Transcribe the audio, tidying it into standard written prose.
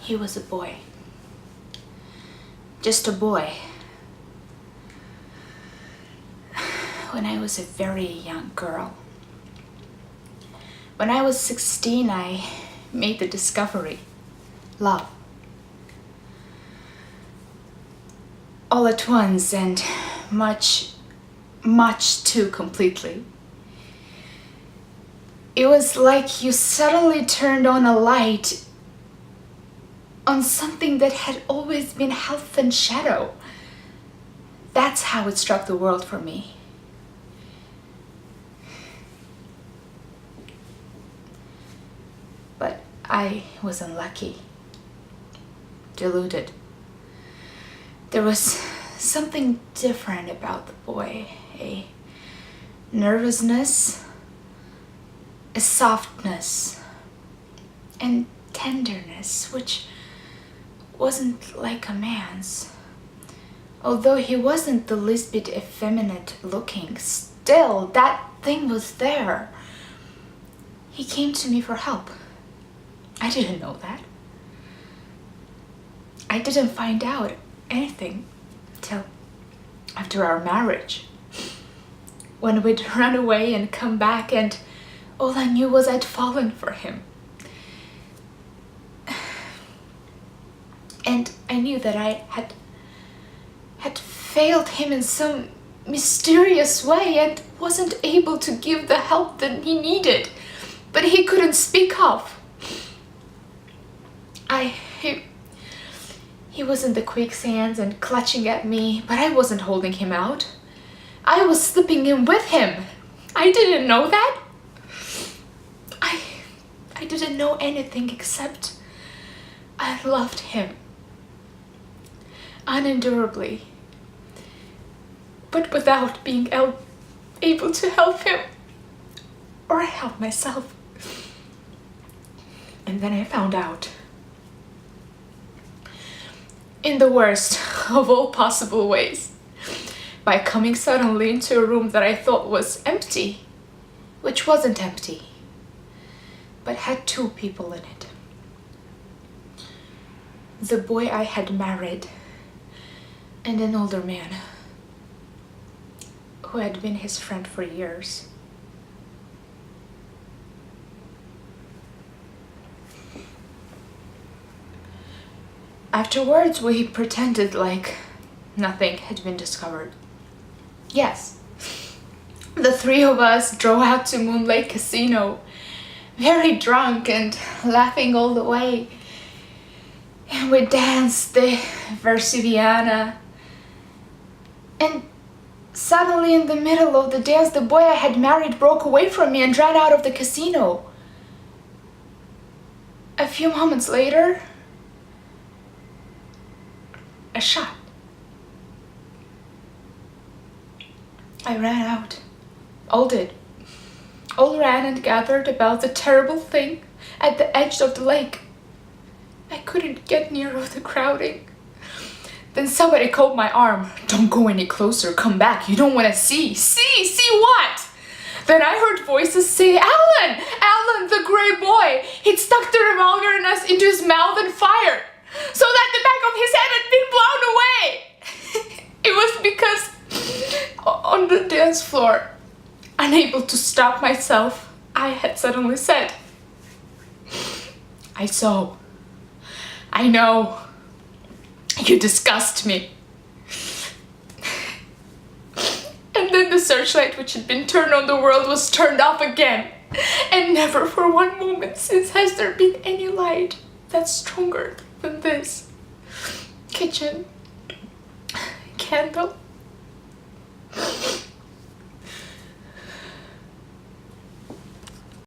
He was a boy. Just a boy. When I was a very young girl. When I was 16, I made the discovery. Love. All at once and much too completely. It was like you suddenly turned on a light on something that had always been half in shadow. That's how it struck the world for me. But I was unlucky, deluded. There was something different about the boy, a nervousness, a softness, and tenderness, which wasn't like a man's. Although he wasn't the least bit effeminate looking, still that thing was there. He came to me for help. I didn't know that. I didn't find out anything till after our marriage, when we'd run away and come back, and all I knew was I'd fallen for him. And I knew that I had failed him in some mysterious way and wasn't able to give the help that he needed, but he couldn't speak of. He was in the quicksands and clutching at me, but I wasn't holding him out. I was slipping in with him. I didn't know that. I didn't know anything except I loved him unendurably, but without being able to help him or help myself. And then I found out. In the worst of all possible ways, by coming suddenly into a room that I thought was empty, which wasn't empty, but had two people in it. The boy I had married and an older man who had been his friend for years. Afterwards, we pretended like nothing had been discovered. Yes, the three of us drove out to Moon Lake Casino, very drunk and laughing all the way. And we danced the Versiviana. And suddenly in the middle of the dance, the boy I had married broke away from me and ran out of the casino. A few moments later, a shot. I ran out. All did. All ran and gathered about the terrible thing at the edge of the lake. I couldn't get near the crowding. Then somebody called my arm. "Don't go any closer, come back, you don't want to see." See what? Then I heard voices say, Alan, the gray boy. He'd stuck the revolver into his mouth and fired, so that the back of his head had been blown away. It was because on the dance floor, unable to stop myself, I had suddenly said, "I saw. I know. You disgust me." And then the searchlight which had been turned on the world was turned off again. And never for one moment since has there been any light that's stronger than this kitchen candle.